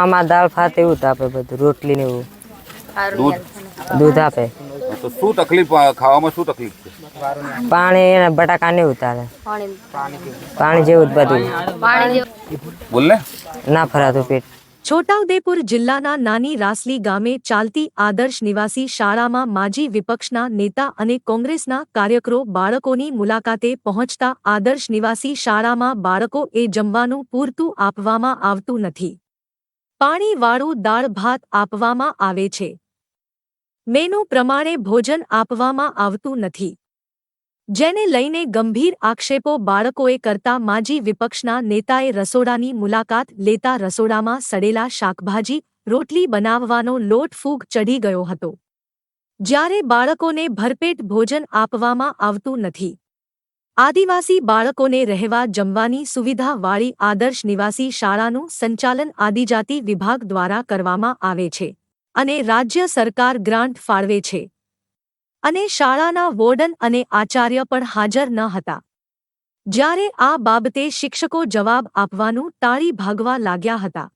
ખાવામાં દાળ ભાત એવું જ આપે, બધું રોટલી ને એવું દૂધ આપે. તો શું તકલીફ, ખાવામાં શું તકલીફ છે? પાણી અને બટાકા ને એવું ચાલે, પાણી જેવું જ બધું. બોલ ને. ના ભરાતું પેટ. છોટાઉદેપુર જિલ્લાના નાની રાસલી ગામે ચાલતી આદર્શ નિવાસી શાળામાં માજી વિપક્ષના નેતા અને કોંગ્રેસના કાર્યકરો બાળકોની મુલાકાતે પહોંચતા આદર્શ નિવાસી શાળામાં બાળકોએ જમવાનું પૂરતું આપવામાં આવતું નથી. પાણીવાળું દાળ ભાત આપવામાં આવે છે. મેનુ પ્રમાણે ભોજન આપવામાં આવતું નથી, જેને લઈને ગંભીર આક્ષેપો બાળકોએ કરતા માજી વિપક્ષના નેતાએ રસોડાની મુલાકાત લેતા રસોડામાં સડેલા શાકભાજી, રોટલી બનાવવાનો લોટ ફૂગ ચઢી ગયો હતો. જ્યારે બાળકોને ભરપેટ ભોજન આપવામાં આવતું નથી. આદિવાસી બાળકોને રહેવા જમવાની સુવિધાવાળી આદર્શ નિવાસી શાળાનું સંચાલન આદિજાતિ વિભાગ દ્વારા કરવામાં આવે છે અને રાજ્ય સરકાર ગ્રાન્ટ ફાળવે છે. અને શાળાના વોર્ડન અને આચાર્ય પણ હાજર ન હતા. જ્યારે આ બાબતે શિક્ષકો જવાબ આપવાનું ટાળી ભાગવા લાગ્યા હતા.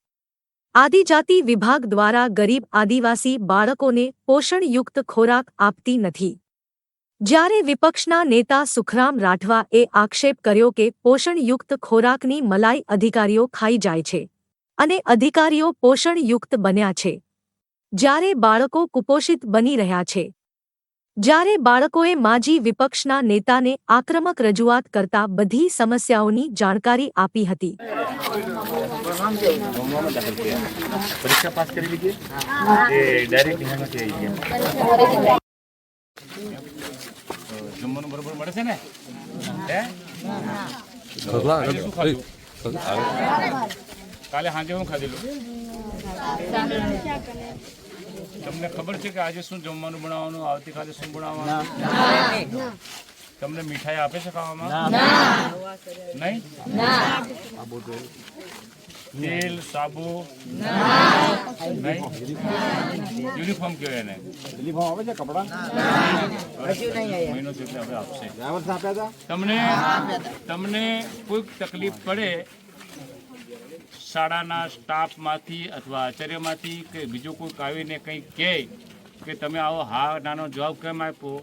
આદિજાતિ વિભાગ દ્વારા ગરીબ આદિવાસી બાળકોને પોષણયુક્ત ખોરાક આપતી નથી. જ્યારે વિપક્ષના નેતા સુખરામ રાઠવાએ આક્ષેપ કર્યો કે પોષણયુક્ત ખોરાકની મલાઈ અધિકારીઓ ખાઈ જાય છે અને અધિકારીઓ પોષણયુક્ત બન્યા છે, જ્યારે બાળકો કુપોષિત બની રહ્યા છે. જ્યારે બાળકોએ માજી વિપક્ષના નેતાને આક્રમક રજૂઆત કરતા બધી સમસ્યાઓની જાણકારી આપી હતી. પરીક્ષા પાસ કરી લીધી એ ડાયરેક્ટ નિહાળમાંથી આવી ગયા. જમવાનું બરોબર મળે છે ને? કાલે સાંજે હું ખાધેલું. તમને ખબર છે કે આજે શું જમવાનું બનાવવાનું, આવતીકાલે શું બનાવવાનું? તમને મીઠાઈ આપે છે ખાવામાં? નહીં? તેલ, સાબુ નહીં? યુનિફોર્મ કયો એને? યુનિફોર્મ આવે છે, કપડા મહિનો એટલે હવે આપશે. તમને કોઈ તકલીફ પડે શાળાના સ્ટાફમાંથી અથવા આચાર્યમાંથી કે બીજું કોઈક આવીને કંઈક કહે કે તમે આવો હા નાનો જવાબ કેમ આપ્યો,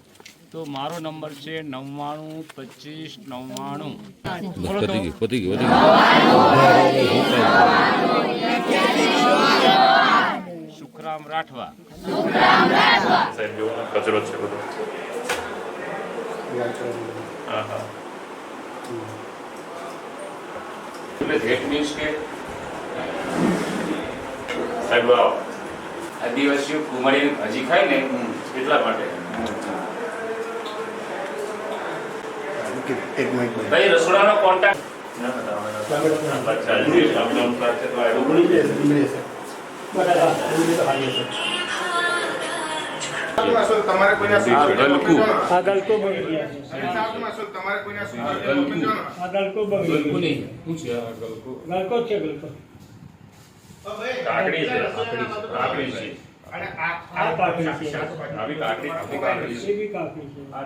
તો મારો નંબર છે 992599. સુખરામ રાઠવા સાહેબ કચરો છે બધો. ધેટ મીન્સ કે સાહેબ આદિવાસીઓ કુમારી ભાજી ખાય ને એટલા માટે. ભાઈ રસોડાનો કોન્ટેક્ટ તમારે કોઈના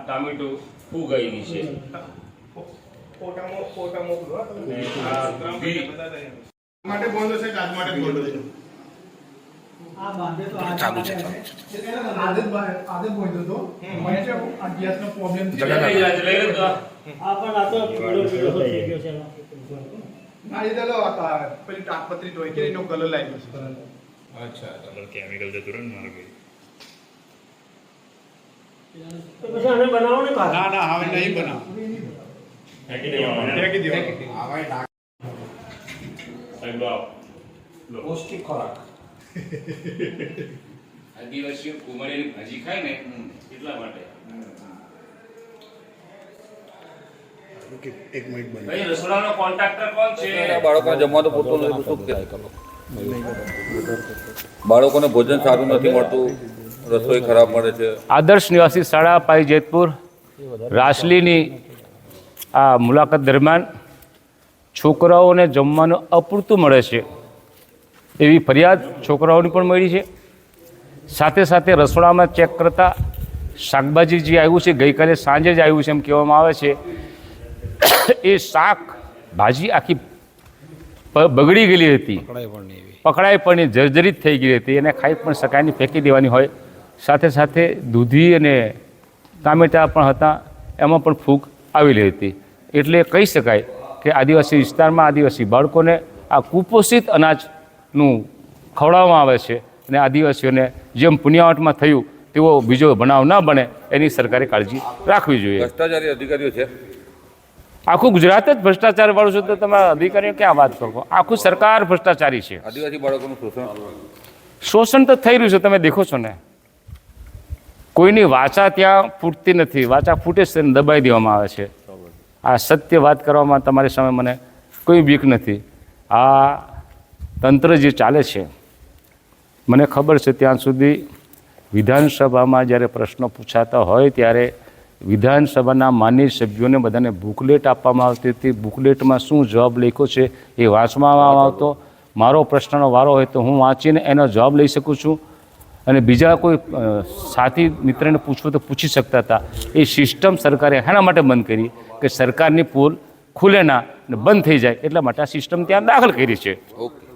ટામેટો ફૂગાઈ છે. માટે બોલો છે, આજ માટે બોલો છે. ચાલુ છે. આદત બોલતો તો મને આ ગેસનો પ્રોબ્લેમ છે. લઈ લો. આ એ તો પેલી તાપપત્રી હોય કે એનો કલર લાગ્યો છે. અચ્છા, કલર કેમિકલ જતું રહે ને મારું ભાઈ. તો પછી આને બનાવો ને ના ના હવે નહીં બનાવો. ફેંકી દેવાનો. પૌષ્ટિક ખોરાક. આદિવાસીઓ કુમારીની ભાજી ખાય ને એટલા માટે. એક મિનિટ બને. ભાઈ રસોડાનો કોન્ટ્રાક્ટર કોણ છે? બાળકોને જમવાનું પૂરતું નથી, શું કે બાળકોને ભોજન સારું નથી મળતું, રસોઈ ખરાબ મળે છે. આદર્શ નિવાસી શાળા પાઈ જેતપુર રાસલીની આ મુલાકાત દરમિયાન છોકરાઓને જમવાનું અપૂરતું મળે છે એવી ફરિયાદ છોકરાઓની પણ મળી છે. સાથે સાથે રસોડામાં ચેક કરતાં શાકભાજી જે આવ્યું છે ગઈકાલે સાંજે જ આવ્યું છે એમ કહેવામાં આવે છે, એ શાક ભાજી આખી બગડી ગયેલી હતી. પકડાય પણ એ જર્જરિત થઈ ગઈ હતી, એને ખાઈ પણ શકાય નહીં, ફેંકી દેવાની હોય. સાથે સાથે દૂધી અને ટામેટાં પણ હતા, એમાં પણ ફૂગ આવેલી હતી. એટલે કહી શકાય કે આદિવાસી વિસ્તારમાં આદિવાસી બાળકોને આ કુપોષિત અનાજનું ખવડાવવામાં આવે છે અને આદિવાસીઓને જેમ પુણ્યાવટમાં થયું તેવો બીજો બનાવ ન બને એની સરકારે કાળજી રાખવી જોઈએ. ભ્રષ્ટાચારી અધિકારીઓ છે. આખું ગુજરાત જ ભ્રષ્ટાચારવાળું છે તો તમે અધિકારીઓ ક્યાં વાત કરો? આખું સરકાર ભ્રષ્ટાચારી છે. આદિવાસી બાળકોનું શોષણ તો થઈ રહ્યું છે, તમે દેખો છો ને. કોઈની વાચા ત્યાં ફૂટતી નથી, વાચા ફૂટે છે તેને દબાઈ દેવામાં આવે છે. આ સત્ય વાત કરવામાં તમારી સામે મને કોઈ બીક નથી. આ તંત્ર જે ચાલે છે, મને ખબર છે ત્યાં સુધી વિધાનસભામાં જ્યારે પ્રશ્નો પૂછાતા હોય ત્યારે વિધાનસભાના માન્ય સભ્યોને બધાને બુકલેટ આપવામાં આવતી હતી. બુકલેટમાં શું જવાબ લખ્યો છે એ વાંચવામાં આવતો. મારો પ્રશ્નનો વારો હોય તો હું વાંચીને એનો જવાબ લઈ શકું છું અને બીજા કોઈ સાથી મિત્રને પૂછવું તો પૂછી શકતા હતા. એ સિસ્ટમ સરકારે એના માટે બંધ કરી કે સરકારની પોલ ખુલે ના અને બંધ થઈ જાય, એટલા માટે આ સિસ્ટમ ત્યાં દાખલ કરી છે. ઓકે.